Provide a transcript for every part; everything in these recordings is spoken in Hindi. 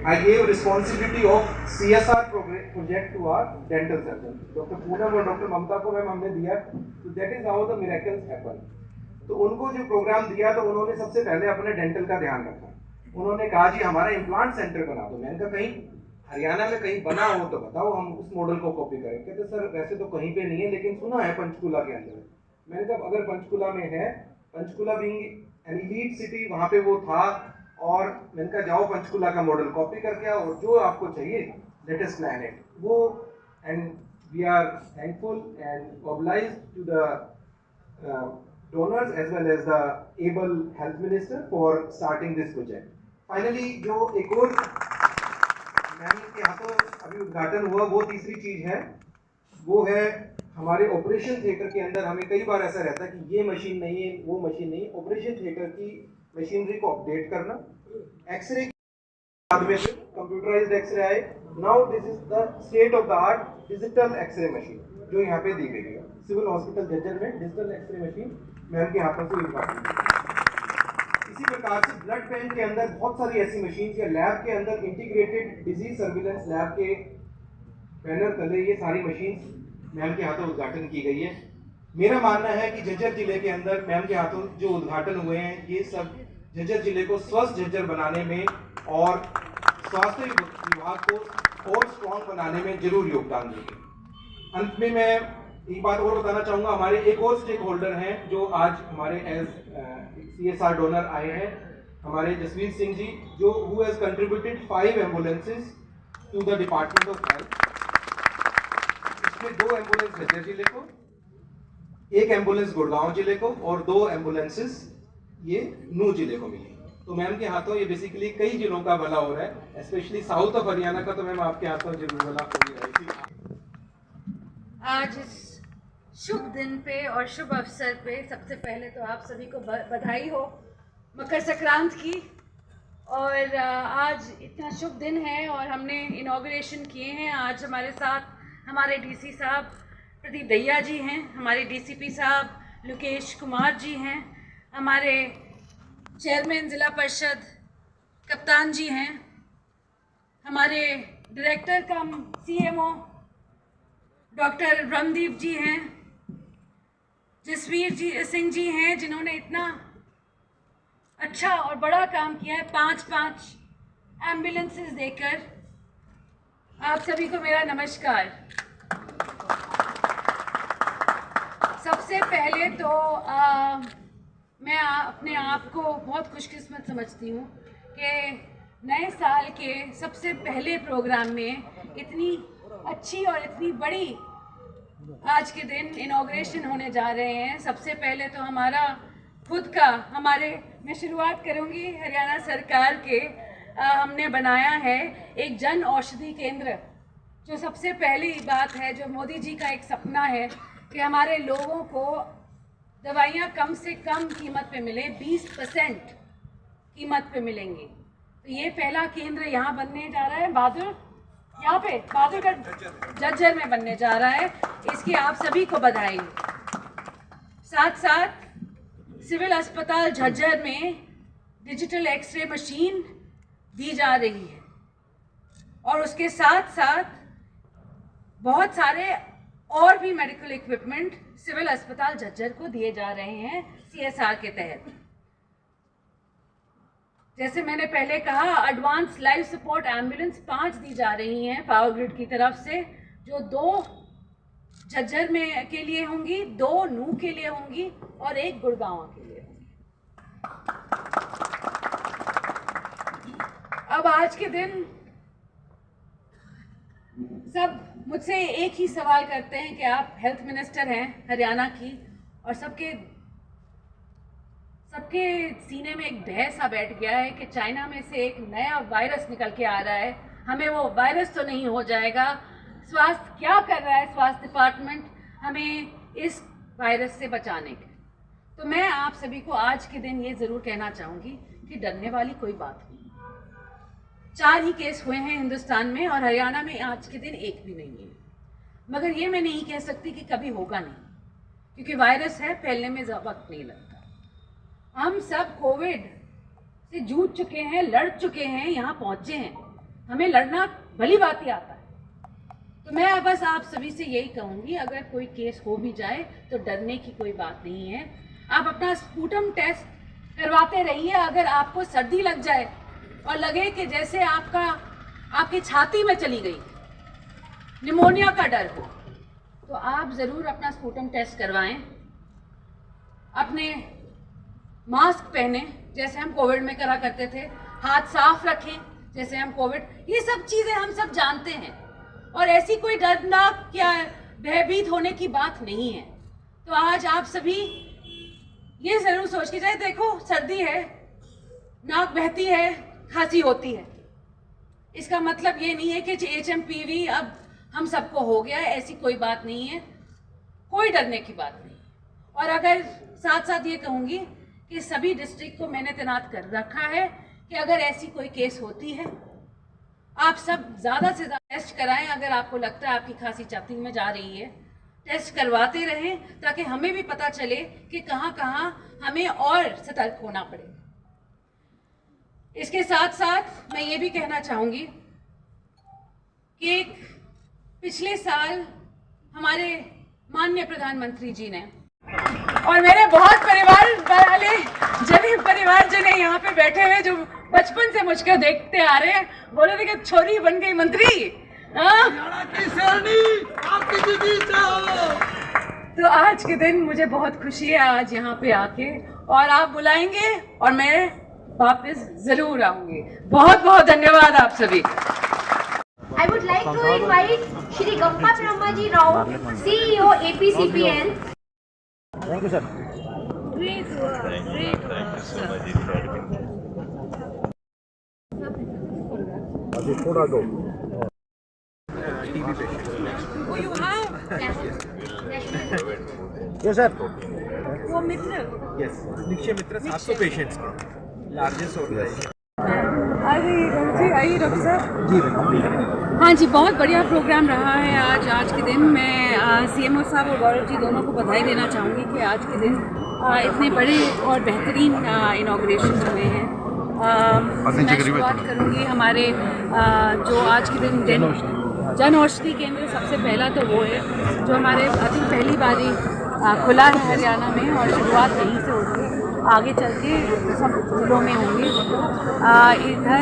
I gave responsibility of CSR project to our dental surgeon. Dr. Poonam और Dr. ममता को मैम हमने दिया, so that is how the miracles happen. तो उनको जो प्रोग्राम दिया तो उन्होंने सबसे पहले अपने डेंटल का ध्यान रखा. उन्होंने कहा जी हमारा इम्प्लांट सेंटर बना दो. मैंने कहा कहीं हरियाणा में कहीं बना हो तो बताओ, हम उस मॉडल को कॉपी करें. कहते सर वैसे तो कहीं पे नहीं है, लेकिन सुना है पंचकुला के अंदर. मैंने कहा अगर पंचकुला में है, Panchkula being an elite city, वहाँ पे वो था, और मैंने कहा जाओ पंचकुला का मॉडल कॉपी करके आओ, और जो आपको चाहिए लेट अस प्लान इट. वो and we are thankful and obliged to the donors as well as the able health minister for starting this project. Finally जो एक और मैम के हाथों अभी उद्घाटन हुआ, वो तीसरी चीज है, वो है हमारे ऑपरेशन थिएटर के अंदर. हमें कई बार ऐसा रहता है कि ये मशीन नहीं है, वो मशीन नहीं है. ऑपरेशन थिएटर की मशीनरी को अपडेट करना, एक्सरे बाद में कंप्यूटराइज्ड एक्सरे आए. Now this is the state of the art digital x-ray machine जो यहाँ पे दी गई है. सिविल हॉस्पिटल झज्जर में डिजिटल एक्सरे मशीन मैम के हाथों से उद्घाटन. इसी प्रकार से ब्लड बैंक के अंदर बहुत सारी ऐसी मशीन या लैब के अंदर इंटीग्रेटेड डिजीज सर्विलेंस लैब के बैनर तले ये सारी मशीन मैम के हाथों उद्घाटन की गई है. मेरा मानना है कि झज्जर जिले के अंदर मैम के हाथों जो उद्घाटन हुए हैं, ये सब झज्जर जिले को स्वस्थ झज्जर बनाने में और स्वास्थ्य विभाग को और स्ट्रॉन्ग बनाने में जरूर योगदान देंगे. अंत में मैं एक बात और बताना चाहूँगा. हमारे एक और स्टेक होल्डर हैं जो आज हमारे एज CSR डोनर आए हैं, हमारे जसवीर सिंह जी, जो who has contributed 5 ambulances to the department of health. इसमें 2 एम्बुलेंस झज्जर जिले को, 1 एम्बुलेंस गुड़गांव जिले को और 2 एम्बुलेंसेस ये नूह जिले को मिली. तो मैम के हाथों ये बेसिकली कई जिलों का भला हो रहा है, स्पेशली साउथ ऑफ हरियाणा का तो मैम आपके हाथों जरूर भला हो रहा है. आज इस शुभ दिन पे और शुभ अवसर पे सबसे पहले तो आप सभी को बधाई हो मकर संक्रांत की. और आज इतना शुभ दिन है और हमने इनॉग्रेशन किए हैं. आज हमारे साथ हमारे डीसी साहब प्रदीप दहिया जी हैं, हमारे डीसीपी साहब लोकेश कुमार जी हैं, हमारे चेयरमैन ज़िला परिषद कप्तान जी हैं, हमारे डायरेक्टर कम CMO डॉक्टर ब्रह्मदीप जी हैं, जसवीर सिंह जी हैं, जिन्होंने इतना अच्छा और बड़ा काम किया है 5 एम्बुलेंसेस देकर. आप सभी को मेरा नमस्कार. सबसे पहले तो मैं अपने आप को बहुत खुशकिस्मत समझती हूँ कि नए साल के सबसे पहले प्रोग्राम में इतनी अच्छी और इतनी बड़ी आज के दिन इनॉग्रेशन होने जा रहे हैं. सबसे पहले तो हमारा खुद का मैं शुरुआत करूंगी हरियाणा सरकार के हमने बनाया है एक जन औषधि केंद्र. जो सबसे पहली बात है, जो मोदी जी का एक सपना है कि हमारे लोगों को दवाइयाँ कम से कम कीमत पे मिले, 20% कीमत पे मिलेंगी. तो ये पहला केंद्र यहाँ बनने जा रहा है, बहादुरगढ़ झज्जर में बनने जा रहा है. इसकी आप सभी को बधाई. साथ साथ सिविल अस्पताल झज्जर में डिजिटल एक्सरे मशीन दी जा रही है और उसके साथ साथ बहुत सारे और भी मेडिकल इक्विपमेंट सिविल अस्पताल झज्जर को दिए जा रहे हैं CSR के तहत. जैसे मैंने पहले कहा, एडवांस लाइफ सपोर्ट एम्बुलेंस 5 दी जा रही हैं पावर ग्रिड की तरफ से, जो 2 झज्जर में के लिए होंगी, 2 नूह के लिए होंगी और 1 गुड़गांव के लिए होंगी. अब आज के दिन सब मुझसे एक ही सवाल करते हैं कि आप हेल्थ मिनिस्टर हैं हरियाणा की, और सबके सीने में एक भय सा बैठ गया है कि चाइना में से एक नया वायरस निकल के आ रहा है, हमें वो वायरस तो नहीं हो जाएगा. स्वास्थ्य क्या कर रहा है स्वास्थ्य डिपार्टमेंट हमें इस वायरस से बचाने के? तो मैं आप सभी को आज के दिन ये ज़रूर कहना चाहूँगी कि डरने वाली कोई बात नहीं. 4 ही केस हुए हैं हिंदुस्तान में और हरियाणा में आज के दिन 1 भी नहीं है. मगर ये मैं नहीं कह सकती कि कभी होगा नहीं, क्योंकि वायरस है, फैलने में वक्त नहीं लगता. हम सब कोविड से जूझ चुके हैं, लड़ चुके हैं, यहाँ पहुँचे हैं. हमें लड़ना भली बात ही आता है। तो मैं बस आप सभी से यही कहूँगी, अगर कोई केस हो भी जाए तो डरने की कोई बात नहीं है। आप अपना स्पूटम टेस्ट करवाते रहिए। अगर आपको सर्दी लग जाए और लगे कि जैसे आपकी छाती में चली गई, निमोनिया का डर हो, तो आप ज़रूर अपना स्पूटम टेस्ट करवाएं। अपने मास्क पहने जैसे हम कोविड में करा करते थे, हाथ साफ रखें जैसे हम कोविड, ये सब चीज़ें हम सब जानते हैं और ऐसी कोई डरनाक या भयभीत होने की बात नहीं है। तो आज आप सभी ये ज़रूर सोच के जाए, देखो सर्दी है, नाक बहती है, खांसी होती है, इसका मतलब ये नहीं है कि HMPV अब हम सबको हो गया है, ऐसी कोई बात नहीं है, कोई डरने की बात नहीं। और अगर साथ साथ ये कहूँगी कि सभी डिस्ट्रिक्ट को मैंने तैनात कर रखा है कि अगर ऐसी कोई केस होती है, आप सब ज़्यादा से ज़्यादा टेस्ट कराएं। अगर आपको लगता है आपकी खांसी छाती में जा रही है, टेस्ट करवाते रहें ताकि हमें भी पता चले कि कहाँ कहाँ हमें और सतर्क होना पड़े। इसके साथ साथ मैं ये भी कहना चाहूँगी कि पिछले साल हमारे माननीय प्रधानमंत्री जी ने और मेरे बहुत परिवार वाले परिवारजन यहाँ पे बैठे हुए जो बचपन से मुझको देखते आ रहे हैं, बोले थे कि छोरी बन गई मंत्री। तो आज के दिन मुझे बहुत खुशी है आज यहाँ पे आके, और आप बुलाएंगे और मैं वापस जरूर आऊंगी। बहुत बहुत धन्यवाद आप सभी। I would like to invite Shri Gampa Brahmaji Rao, CEO APCPL. Thank you, sir. Great work. Great work. Thank you so much for having me. Oh, you have? Yes, sir. वो मित्र। Yes, निक्षय मित्र 700 पेशेंट्स के लार्जेस्ट ऑर्गेनाइजेशन। आइए डॉक्टर साहब। हाँ जी, बहुत बढ़िया प्रोग्राम रहा है आज के दिन। मैं CMO साहब और गौरव जी दोनों को बधाई देना चाहूँगी कि आज के दिन इतने बड़े और बेहतरीन इनॉग्रेशन हुए हैं। मैं शुरुआत करूँगी हमारे जो आज के दिन जन औषधि केंद्र सबसे पहला तो वो है जो हमारे अभी पहली बारी खुला है हरियाणा में, और शुरुआत यहीं से होगी, आगे चल के सब जिलों में होंगे। इधर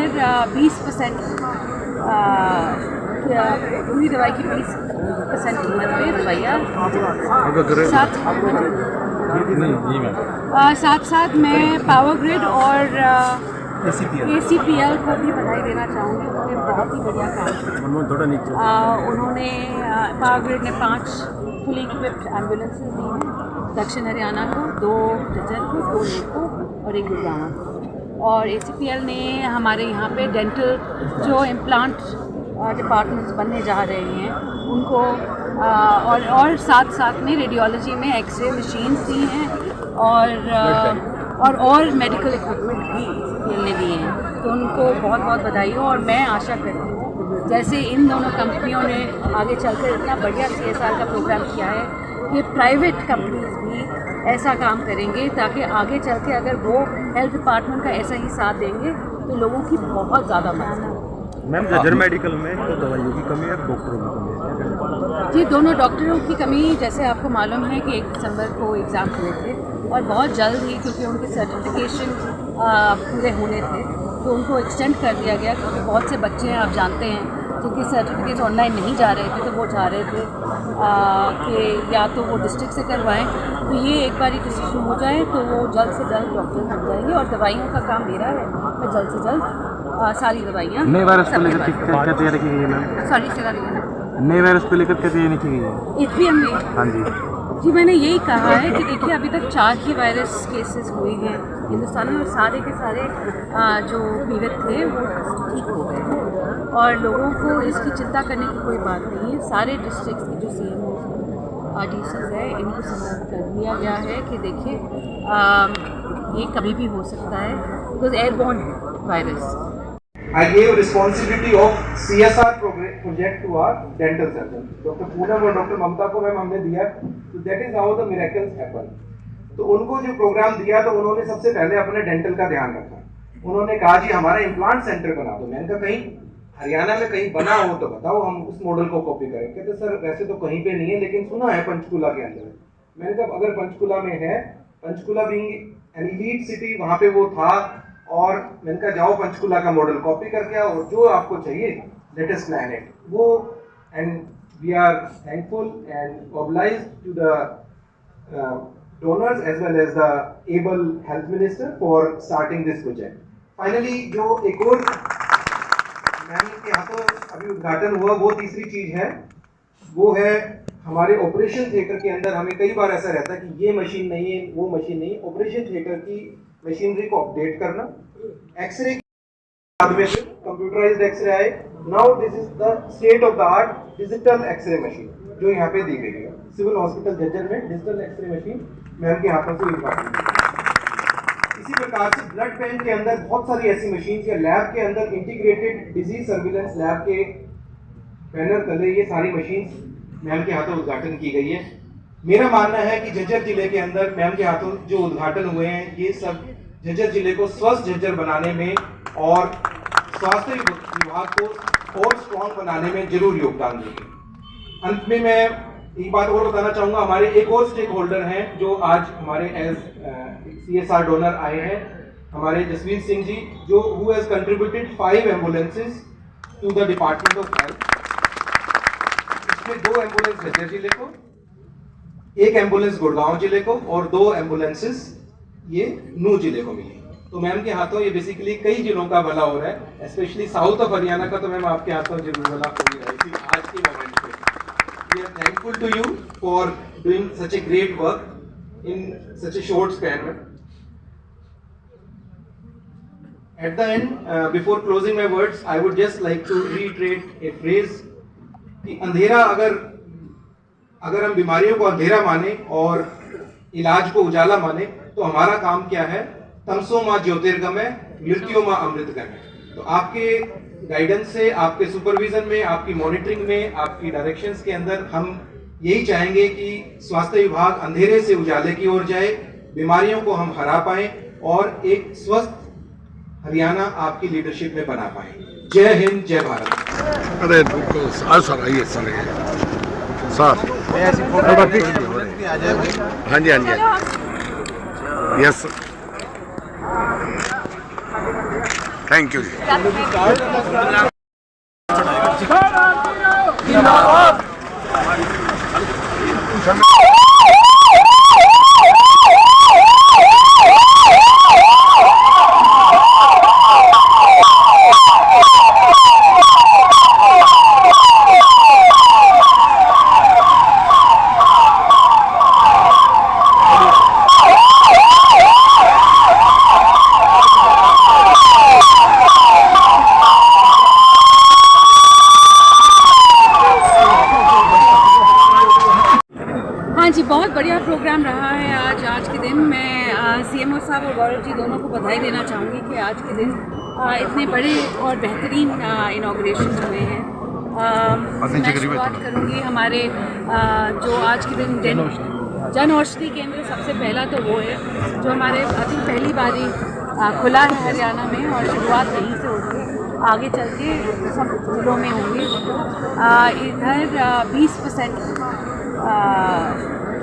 20% पूरी दवाई की 20% कीमत में दवाइयाँ साथ मैं पावर ग्रिड और ACPL को भी बधाई देना चाहूँगी। उन्होंने बहुत ही बढ़िया काम किया। उन्होंने पावर ग्रिड ने 5 फुली इक्विप्ड एम्बुलेंसेज दी हैं दक्षिण हरियाणा को, 2 जज्जर को, 2 लेह को और 1 गुड़गांव को। और ACPL ने हमारे यहाँ पे डेंटल जो इम्प्लांट डिपार्टमेंट्स बनने जा रहे हैं उनको और साथ में रेडियोलॉजी में एक्सरे मशीन्स दी हैं और मेडिकल इक्विपमेंट भी ACPL ने दिए हैं। तो उनको बहुत बहुत बधाई हो, और मैं आशा करती हूँ जैसे इन दोनों कंपनियों ने आगे चलकर इतना बढ़िया CSR का प्रोग्राम किया है कि प्राइवेट कंपनीज भी ऐसा काम करेंगे, ताकि आगे चल के अगर वो हेल्थ डिपार्टमेंट का ऐसा ही साथ देंगे तो लोगों की बहुत ज़्यादा मदद है। मैम, जजर मेडिकल में तो दवाइयों की कमी है, डॉक्टरों की कमी है। जी, दोनों डॉक्टरों की कमी, जैसे आपको मालूम है कि 1 दिसंबर को एग्ज़ाम हुए थे और बहुत जल्द ही, क्योंकि उनके सर्टिफिकेशन पूरे होने थे तो उनको एक्सटेंड कर दिया गया, क्योंकि बहुत से बच्चे हैं, आप जानते हैं, जिनके सर्टिफिकेट ऑनलाइन नहीं जा रहे थे, तो वो चाह रहे थे कि या तो वो डिस्ट्रिक्ट से करवाएं। तो ये एक बार डिसीजन हो जाए तो वो जल्द से जल्द डॉक्टर बन जाएंगे, और दवाइयों का काम मेरा है, मैं जल्द से जल्द सारी दवाइयाँ नए वायरस को लेकर क्या तैयारी की गई है मैम? सॉरी से नए वायरस को लेकर क्या तैयारी की गई है? APM में हाँ जी जी, मैंने यही कहा है कि देखिए अभी तक 4 ही वायरस केसेस हुए हैं हिंदुस्तान में, और सारे के सारे जो पीड़ित थे वो ठीक हो गए हैं, और लोगों को इसकी चिंता करने की कोई बात नहीं है। सारे डिस्ट्रिक्ट्स के जो CMOs DCs है, इनको सतर्क कर दिया गया है कि देखिए ये कभी भी हो सकता है, because airborne virus. I gave responsibility of CSR project to our dental surgeon. Dr. Poonam और Dr. ममता को मैम हमने दिया, तो that is how the miracles happen. तो उनको जो प्रोग्राम दिया तो उन्होंने सबसे पहले अपने डेंटल का ध्यान रखा। उन्होंने कहा जी हमारा इम्प्लांट सेंटर बना दो। मैंने कहा कहीं हरियाणा में कहीं बना हो तो बताओ, हम उस मॉडल को कॉपी करें। कहते सर वैसे तो कहीं पे नहीं है, लेकिन सुना है पंचकुला के अंदर। मैंने कहा अगर पंचकुला में है, Panchkula being an elite city, वहाँ पे वो था, और मैंने कहा जाओ पंचकुला का मॉडल कॉपी करके आओ, जो आपको चाहिए लेट अस प्लान इट। वो and we are thankful and obliged to the donors as well as the able health minister for starting this project. Finally, जो एक और मैम के हाथों अभी उद्घाटन हुआ, वो तीसरी चीज है, वो है हमारे ऑपरेशन थिएटर के अंदर। हमें कई बार ऐसा रहता है कि ये मशीन नहीं है, वो मशीन नहीं है। ऑपरेशन थिएटर की मशीनरी को अपडेट करना, एक्सरे बाद में कंप्यूटराइज्ड एक्सरे आए। Now this is the state of the art digital x-ray machine जो यहाँ पे दी गई है। सिविल हॉस्पिटल झज्जर में डिजिटल एक्सरे मशीन मैम के हाथों से उद्घाटन। इसी प्रकार से ब्लड बैंक के अंदर बहुत सारी ऐसी मशीन या लैब के अंदर इंटीग्रेटेड डिजीज सर्विलेंस लैब के बैनर तले ये सारी मशीन मैम के हाथों उद्घाटन की गई है। मेरा मानना है कि झज्जर जिले के अंदर मैम के हाथों जो उद्घाटन हुए हैं, ये सब झज्जर जिले को स्वस्थ झज्जर बनाने में और स्वास्थ्य विभाग को और स्ट्रॉन्ग बनाने में जरूर योगदान देंगे। अंत में मैं एक बात और बताना चाहूँगा, हमारे एक और स्टेक होल्डर हैं जो आज हमारे एज CSR डोनर आए हैं, हमारे जसवीर सिंह जी, जो who has contributed 5 ambulances to the department of health. इसमें 2 एम्बुलेंस झज्जर जिले को, 1 एम्बुलेंस गुड़गांव जिले को और 2 एम्बुलेंसेज ये नूह जिले को मिली। तो मैम के हाथों ये बेसिकली कई जिलों का भला हो रहा है, स्पेशली साउथ ऑफ हरियाणा का तो मैम आपके हाथों जरूर भला हो ही रहा है आज के मोमेंट पे। We are thankful to you for doing such a great work in such a short span. At the end, before closing my words, I would just like to reiterate a phrase कि अंधेरा अगर हम बीमारियों को अंधेरा माने और इलाज को उजाला माने, तो हमारा काम क्या है? तमसो मां ज्योतिर्गमय मृत्यु मां अमृतगमय। तो आपके गाइडेंस से, आपके सुपरविजन में, आपकी मॉनिटरिंग में, आपकी डायरेक्शंस के अंदर हम यही चाहेंगे कि स्वास्थ्य विभाग अंधेरे से उजाले की ओर जाए, बीमारियों को हम हरा पाएं और एक स्वस्थ हरियाणा आपकी लीडरशिप में बना पाएं। जय हिंद, जय भारत। अरे सर आइए सर, सर हाँ जी, हाँ जी, यस थैंक यू जी। बहुत बढ़िया प्रोग्राम रहा है आज के दिन। मैं CMO साहब और गौरव जी दोनों को बधाई देना चाहूँगी कि आज के दिन इतने बड़े और बेहतरीन इनॉग्रेशन हुए हैं। मैं शुरुआत करूँगी हमारे जो आज के दिन जन औषधि केंद्र सबसे पहला तो वो है जो हमारे अभी पहली बारी खुला है हरियाणा में, और शुरुआत यहीं से होगी, आगे चल के सब जिलों में होंगे। इधर 20%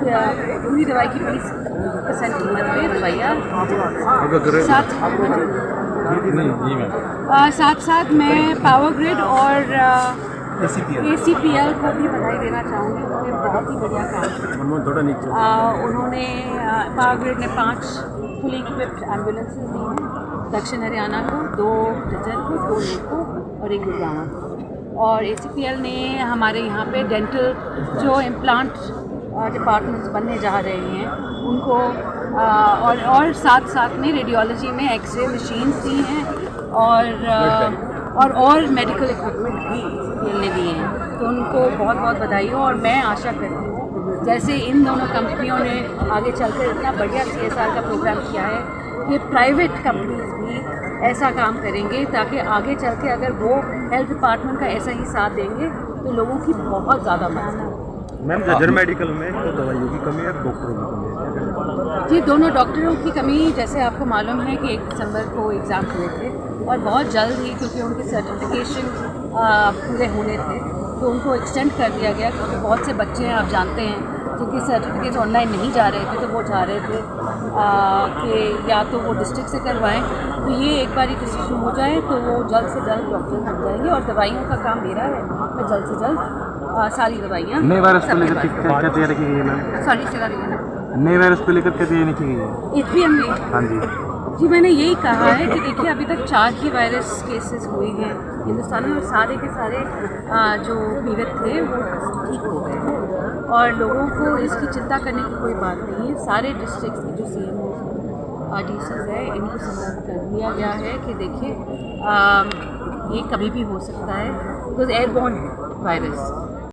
पूरी दवाई की 20% कीमत पे दवाइयाँ साथ मैं पावर ग्रिड और ACPL को भी बधाई देना चाहूँगी। उन्होंने बहुत ही बढ़िया काम उन्होंने पावर ग्रिड ने 5 फुली इक्विप्ड एम्बुलेंसेज दी हैं दक्षिण हरियाणा को, 2 झज्जर को, 2 नूह को और 1 गुड़गांव को। और ACPL ने हमारे यहाँ पे डेंटल जो इम्प्लांट डिपार्टमेंट्स बनने जा रहे हैं उनको और साथ में रेडियोलॉजी में एक्सरे मशीन्स दी हैं और मेडिकल इक्विपमेंट भी ACPL ने दिए हैं। तो उनको बहुत बहुत बधाई हो। और मैं आशा करती हूँ जैसे इन दोनों कंपनियों ने आगे चलकर इतना बढ़िया CSR का प्रोग्राम किया है कि प्राइवेट कंपनीज भी ऐसा काम करेंगे, ताकि आगे चल के अगर वो हेल्थ डिपार्टमेंट का ऐसा ही साथ देंगे तो लोगों की बहुत ज़्यादा मदद है। मैम झज्जर मेडिकल में तो दवाइयों की कमी है, डॉक्टरों की कमी है? जी, दोनों डॉक्टरों की कमी, जैसे आपको मालूम है कि 1 दिसंबर को एग्ज़ाम हुए थे और बहुत जल्द ही, क्योंकि उनकी सर्टिफिकेशन पूरे होने थे, तो उनको एक्सटेंड कर दिया गया क्योंकि बहुत से बच्चे हैं, आप जानते हैं, जिनके सर्टिफिकेट्स ऑनलाइन नहीं जा रहे थे, तो वो चाह रहे थे कि या तो वो डिस्ट्रिक्ट से करवाएं, तो ये एक बार डिसीजन हो जाए तो वो जल्द से जल्द डॉक्टर बन जाएंगे। और दवाइयों का काम मेरा है, मैं जल्द से जल्द सारी दवाइयाँ नए वायरस को लेकर क्या तैयारी रखी गई है मैम? सॉरी से करेंगे नए वायरस को लेकर क्या तैयारी रखी गई है? HPM में हाँ जी जी, मैंने यही कहा है कि देखिए अभी तक 4 ही वायरस केसेस हुए हैं हिंदुस्तान में, और सारे के सारे जो पीड़ित थे वो ठीक हो गए हैं, और लोगों को इसकी चिंता करने की कोई बात नहीं है। सारे डिस्ट्रिक्ट्स के जो CMOs DCs है, इनको सतर्क कर दिया गया है कि देखिए ये कभी भी हो सकता है, बिकॉज एयरबोर्न है वायरस।